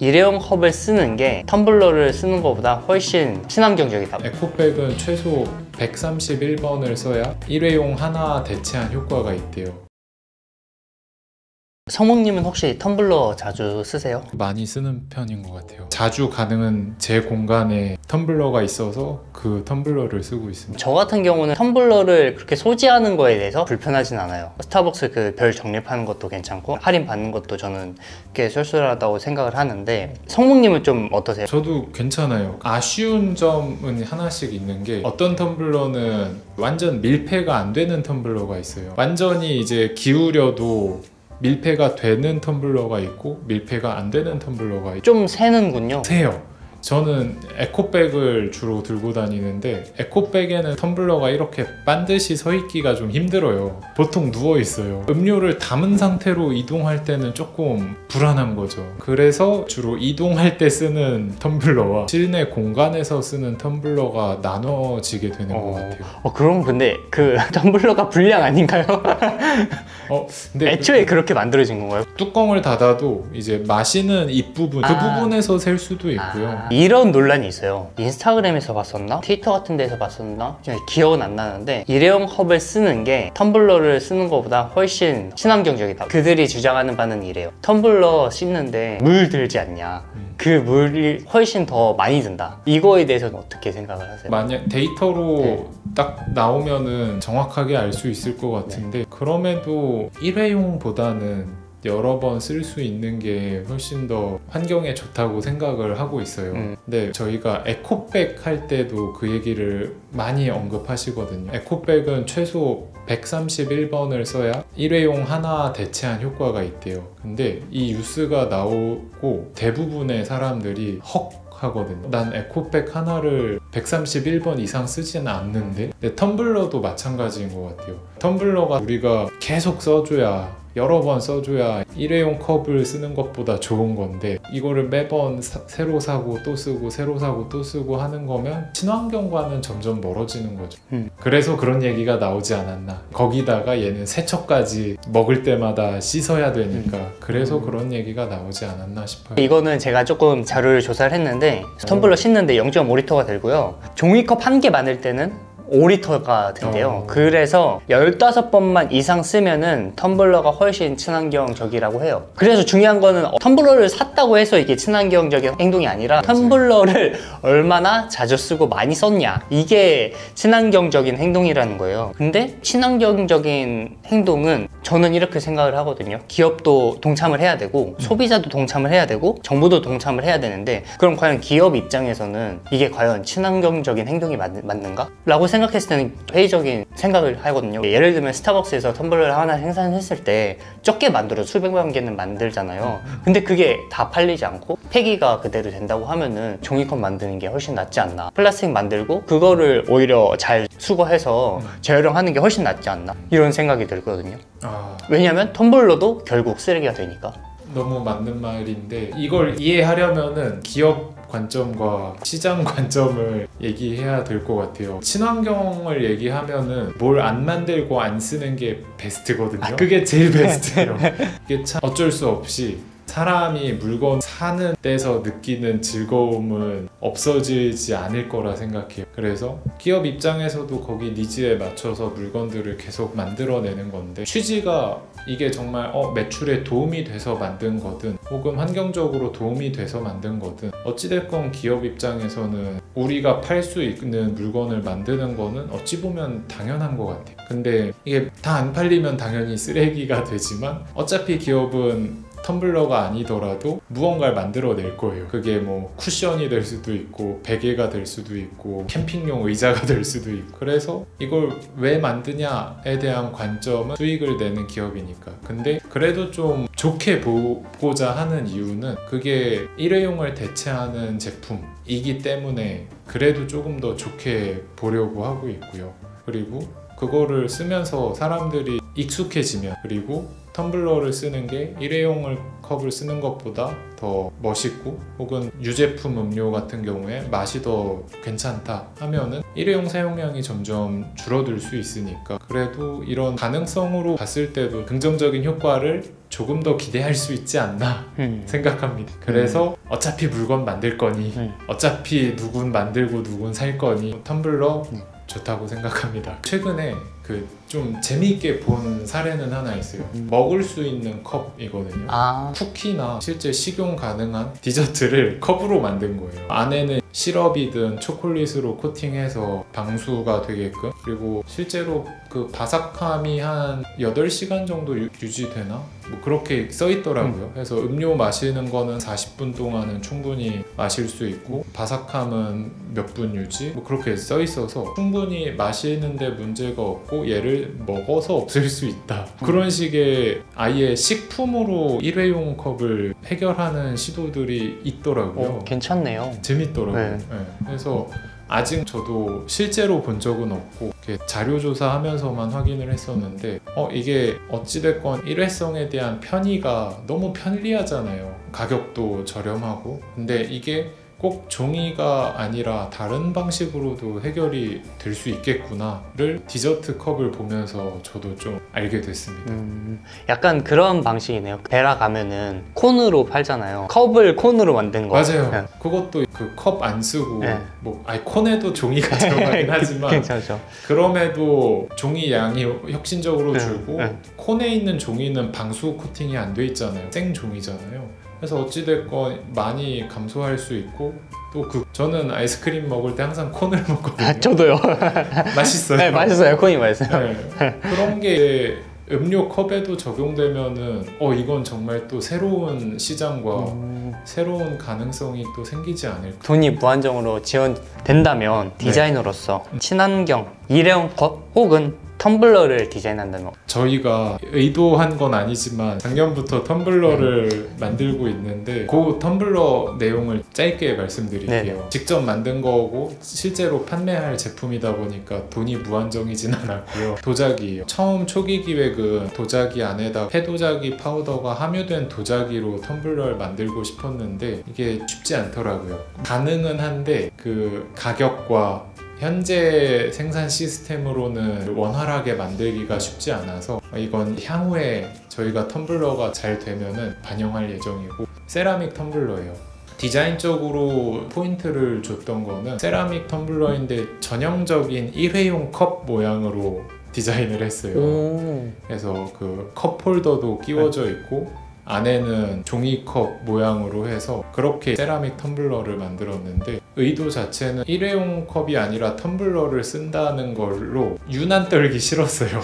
일회용 컵을 쓰는 게 텀블러를 쓰는 것보다 훨씬 친환경적이다. 에코백은 최소 131번을 써야 일회용 하나 대체한 효과가 있대요. 성우님은 혹시 텀블러 자주 쓰세요? 많이 쓰는 편인 것 같아요. 자주 가능한 제 공간에 텀블러가 있어서 그 텀블러를 쓰고 있습니다. 저 같은 경우는 텀블러를 그렇게 소지하는 거에 대해서 불편하진 않아요. 스타벅스 그 별 적립하는 것도 괜찮고 할인 받는 것도 저는 꽤 쏠쏠하다고 생각을 하는데, 성우님은 좀 어떠세요? 저도 괜찮아요. 아쉬운 점은 하나씩 있는 게, 어떤 텀블러는 완전 밀폐가 안 되는 텀블러가 있어요. 완전히 이제 기울여도 밀폐가 되는 텀블러가 있고 밀폐가 안 되는 텀블러가 있고. 좀 새는군요. 새요. 저는 에코백을 주로 들고 다니는데, 에코백에는 텀블러가 이렇게 반드시 서 있기가 좀 힘들어요. 보통 누워 있어요. 음료를 담은 상태로 이동할 때는 조금 불안한 거죠. 그래서 주로 이동할 때 쓰는 텀블러와 실내 공간에서 쓰는 텀블러가 나눠지게 되는 것 같아요. 그럼 근데 그 텀블러가 불량 아닌가요? 근데 애초에 그렇게 만들어진 건가요? 뚜껑을 닫아도 이제 마시는 입부분, 그 부분에서 셀 수도 있고요. 이런 논란이 있어요. 인스타그램에서 봤었나? 트위터 같은 데서 봤었나? 기억은 안 나는데, 일회용 컵을 쓰는 게 텀블러를 쓰는 것보다 훨씬 친환경적이다. 그들이 주장하는 바는 이래요. 텀블러 씻는데 물 들지 않냐, 그 물이 훨씬 더 많이 든다. 이거에 대해서는 어떻게 생각을 하세요? 만약 데이터로 딱 나오면은 정확하게 알 수 있을 것 같은데, 그럼에도 일회용보다는 여러 번 쓸 수 있는 게 훨씬 더 환경에 좋다고 생각을 하고 있어요. 근데 저희가 에코백 할 때도 그 얘기를 많이 언급하시거든요. 에코백은 최소 131번을 써야 일회용 하나 대체한 효과가 있대요. 근데 이 뉴스가 나오고 대부분의 사람들이 헉 하거든요. 난 에코백 하나를 131번 이상 쓰지는 않는데. 근데 텀블러도 마찬가지인 것 같아요. 텀블러가 우리가 계속 써줘야, 여러 번 써줘야 일회용 컵을 쓰는 것보다 좋은 건데, 이거를 매번 새로 사고 또 쓰고 새로 사고 또 쓰고 하는 거면 친환경과는 점점 멀어지는 거죠. 그래서 그런 얘기가 나오지 않았나. 거기다가 얘는 세척까지 먹을 때마다 씻어야 되니까 그래서 그런 얘기가 나오지 않았나 싶어요. 이거는 제가 조금 자료를 조사를 했는데, 텀블러 씻는데 0.5리터가 들고요. 종이컵 한 개 만들 때는 5리터가 된대요. 그래서 15번만 이상 쓰면은 텀블러가 훨씬 친환경적이라고 해요. 그래서 중요한 거는 텀블러를 샀다고 해서 이게 친환경적인 행동이 아니라, 텀블러를 얼마나 자주 쓰고 많이 썼냐, 이게 친환경적인 행동이라는 거예요. 근데 친환경적인 행동은 저는 이렇게 생각을 하거든요. 기업도 동참을 해야 되고 소비자도 동참을 해야 되고 정부도 동참을 해야 되는데, 그럼 과연 기업 입장에서는 이게 과연 친환경적인 행동이 맞는가? 라고 생각했을 때는 회의적인 생각을 하거든요. 예를 들면 스타벅스에서 텀블러를 하나 생산했을 때 적게 만들어 수백만 개는 만들잖아요. 근데 그게 다 팔리지 않고 폐기가 그대로 된다고 하면은 종이컵 만드는 게 훨씬 낫지 않나. 플라스틱 만들고 그거를 오히려 잘 수거해서 재활용하는 게 훨씬 낫지 않나, 이런 생각이 들거든요. 왜냐면 텀블러도 결국 쓰레기가 되니까. 너무 맞는 말인데, 이걸 이해하려면은 기업 관점과 시장 관점을 얘기해야 될 것 같아요. 친환경을 얘기하면은 뭘 안 만들고 안 쓰는 게 베스트거든요. 그게 제일 베스트예요. 이게 참 어쩔 수 없이 사람이 물건 사는 데서 느끼는 즐거움은 없어지지 않을 거라 생각해요. 그래서 기업 입장에서도 거기 니즈에 맞춰서 물건들을 계속 만들어내는 건데, 취지가 이게 정말 매출에 도움이 돼서 만든 거든 혹은 환경적으로 도움이 돼서 만든 거든, 어찌됐건 기업 입장에서는 우리가 팔 수 있는 물건을 만드는 거는 어찌 보면 당연한 것 같아요. 근데 이게 다 안 팔리면 당연히 쓰레기가 되지만, 어차피 기업은 텀블러가 아니더라도 무언가를 만들어낼 거예요. 그게 뭐 쿠션이 될 수도 있고 베개가 될 수도 있고 캠핑용 의자가 될 수도 있고. 그래서 이걸 왜 만드냐에 대한 관점은 수익을 내는 기업이니까. 근데 그래도 좀 좋게 보고자 하는 이유는, 그게 일회용을 대체하는 제품이기 때문에 그래도 조금 더 좋게 보려고 하고 있고요. 그리고 그거를 쓰면서 사람들이 익숙해지면, 그리고 텀블러를 쓰는 게 일회용 컵을 쓰는 것보다 더 멋있고 혹은 유제품 음료 같은 경우에 맛이 더 괜찮다 하면은 일회용 사용량이 점점 줄어들 수 있으니까 그래도 이런 가능성으로 봤을 때도 긍정적인 효과를 조금 더 기대할 수 있지 않나 생각합니다. 그래서 어차피 물건 만들 거니 어차피 누군 만들고 누군 살 거니 텀블러 좋다고 생각합니다. 최근에 그 좀 재미있게 본 사례는 하나 있어요. 먹을 수 있는 컵이거든요. 쿠키나 실제 식용 가능한 디저트를 컵으로 만든 거예요. 안에는 시럽이든 초콜릿으로 코팅해서 방수가 되게끔, 그리고 실제로 그 바삭함이 한 8시간 정도 유지되나? 뭐 그렇게 써 있더라고요. 그래서 음료 마시는 거는 40분 동안은 충분히 마실 수 있고 바삭함은 몇 분 유지? 뭐 그렇게 써 있어서 충분히 마시는데 문제가 없고 얘를 먹어서 없앨 수 있다. 그런 식의 아예 식품으로 일회용 컵을 해결하는 시도들이 있더라고요. 괜찮네요. 재밌더라고요. 네. 그래서 아직 저도 실제로 본 적은 없고 이렇게 자료조사하면서만 확인을 했었는데 이게 어찌됐건 일회성에 대한 편의가 너무 편리하잖아요. 가격도 저렴하고. 근데 이게 꼭 종이가 아니라 다른 방식으로도 해결이 될 수 있겠구나를 디저트 컵을 보면서 저도 좀 알게 됐습니다. 약간 그런 방식이네요. 베라 가면은 콘으로 팔잖아요. 컵을 콘으로 만든 거. 맞아요. 네. 그것도 그 컵 안 쓰고 네. 뭐 콘에도 종이가 들어가긴 하지만 괜찮죠. 그럼에도 종이 양이 혁신적으로 줄고 콘에 있는 종이는 방수 코팅이 안 돼 있잖아요. 생 종이잖아요. 그래서 어찌됐건 많이 감소할 수 있고 또 저는 아이스크림 먹을 때 항상 콘을 먹거든요. 저도요. 맛있어요. 네, 맛있어요. 콘이 맛있어요. 네. 그런 게 음료 컵에도 적용되면은 이건 정말 또 새로운 시장과 새로운 가능성이 또 생기지 않을까. 돈이 무한정으로 지원된다면 디자이너로서 친환경 일회용 컵 혹은 텀블러를 디자인한다면 저희가 의도한 건 아니지만 작년부터 텀블러를 만들고 있는데 그 텀블러 내용을 짧게 말씀드릴게요. 네네. 직접 만든 거고 실제로 판매할 제품이다 보니까 돈이 무한정이진 않았고요. 도자기예요. 처음 초기 기획은 도자기 안에다 폐도자기 파우더가 함유된 도자기로 텀블러를 만들고 싶었는데 이게 쉽지 않더라고요. 가능은 한데 그 가격과 현재 생산 시스템으로는 원활하게 만들기가 쉽지 않아서 이건 향후에 저희가 텀블러가 잘 되면은 반영할 예정이고 세라믹 텀블러예요. 디자인적으로 포인트를 줬던 거는 세라믹 텀블러인데 전형적인 일회용 컵 모양으로 디자인을 했어요. 그래서 그 컵 홀더도 끼워져 있고 안에는 종이컵 모양으로 해서 그렇게 세라믹 텀블러를 만들었는데 의도 자체는 일회용 컵이 아니라 텀블러를 쓴다는 걸로 유난 떨기 싫었어요.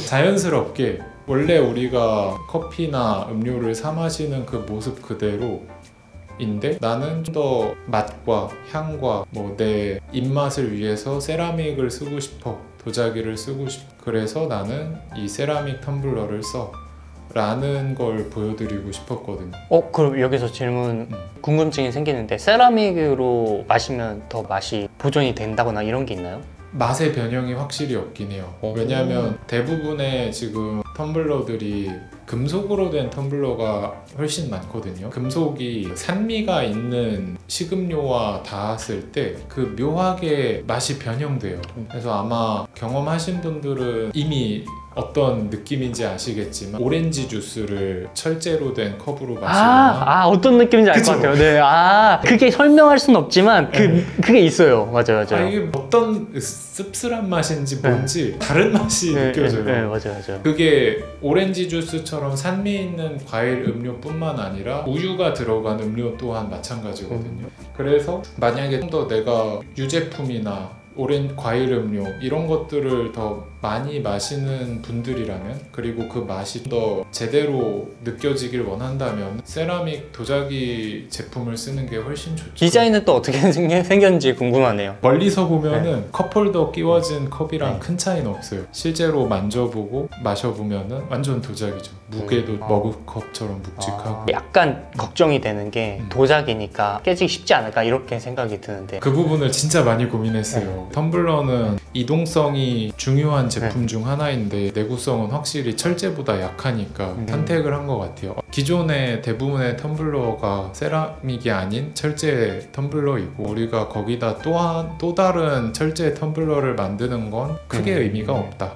자연스럽게 원래 우리가 커피나 음료를 사 마시는 그 모습 그대로인데 나는 좀 더 맛과 향과 뭐 내 입맛을 위해서 세라믹을 쓰고 싶어, 도자기를 쓰고 싶어. 그래서 나는 이 세라믹 텀블러를 써 라는 걸 보여드리고 싶었거든요. 그럼 여기서 질문 궁금증이 생기는데 세라믹으로 마시면 더 맛이 보존이 된다거나 이런 게 있나요? 맛의 변형이 확실히 없긴 해요. 왜냐하면 대부분의 지금 텀블러들이 금속으로 된 텀블러가 훨씬 많거든요. 금속이 산미가 있는 식음료와 닿았을 때 그 묘하게 맛이 변형돼요. 그래서 아마 경험하신 분들은 이미 어떤 느낌인지 아시겠지만 오렌지 주스를 철제로 된 컵으로 마시거나 어떤 느낌인지 알 것 같아요. 네. 그게 설명할 수는 없지만 그게 있어요. 맞아요. 이게 어떤 씁쓸한 맛인지 뭔지 다른 맛이 느껴져요. 네, 맞아요. 그게 오렌지 주스처럼 산미 있는 과일 음료뿐만 아니라 우유가 들어간 음료 또한 마찬가지거든요. 그래서 만약에 좀 더 내가 유제품이나 과일 음료 이런 것들을 더 많이 마시는 분들이라면, 그리고 그 맛이 더 제대로 느껴지길 원한다면 세라믹 도자기 제품을 쓰는 게 훨씬 좋죠. 디자인은 또 어떻게 생겼는지 궁금하네요. 멀리서 보면은 컵홀더 끼워진 컵이랑 큰 차이는 없어요. 실제로 만져보고 마셔보면은 완전 도자기죠. 무게도 머그컵처럼 묵직하고. 약간 걱정이 되는 게 도자기니까 깨지기 쉽지 않을까 이렇게 생각이 드는데 그 부분을 진짜 많이 고민했어요. 텀블러는 이동성이 중요한 제품 중 하나인데 내구성은 확실히 철제보다 약하니까 선택을 한 것 같아요. 기존의 대부분의 텀블러가 세라믹이 아닌 철제 텀블러이고 우리가 거기다 또 다른 철제 텀블러를 만드는 건 크게 의미가 없다.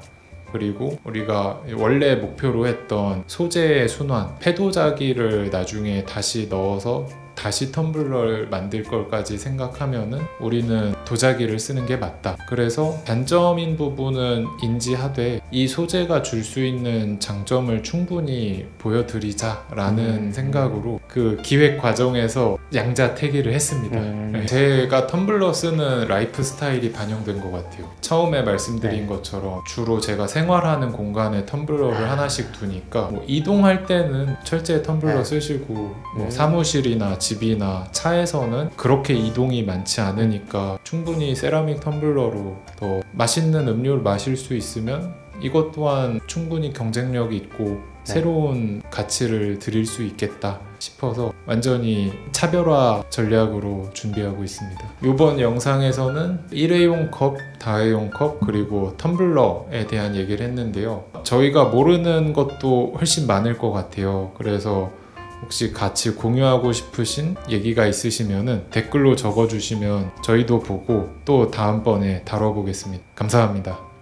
그리고 우리가 원래 목표로 했던 소재의 순환, 패도자기를 나중에 다시 넣어서 다시 텀블러를 만들 걸까지 생각하면은 우리는 도자기를 쓰는 게 맞다. 그래서 단점인 부분은 인지하되 이 소재가 줄 수 있는 장점을 충분히 보여드리자라는 생각으로 그 기획 과정에서 양자택일을 했습니다. 제가 텀블러 쓰는 라이프 스타일이 반영된 것 같아요. 처음에 말씀드린 것처럼 주로 제가 생활하는 공간에 텀블러를 하나씩 두니까 뭐 이동할 때는 철제 텀블러 쓰시고 뭐 사무실이나 집이나 차에서는 그렇게 이동이 많지 않으니까 충분히 세라믹 텀블러로 더 맛있는 음료를 마실 수 있으면 이것 또한 충분히 경쟁력이 있고 새로운 가치를 드릴 수 있겠다 싶어서 완전히 차별화 전략으로 준비하고 있습니다. 이번 영상에서는 일회용 컵, 다회용 컵, 그리고 텀블러에 대한 얘기를 했는데요. 저희가 모르는 것도 훨씬 많을 것 같아요. 그래서 혹시 같이 공유하고 싶으신 얘기가 있으시면 댓글로 적어주시면 저희도 보고 또 다음번에 다뤄보겠습니다. 감사합니다.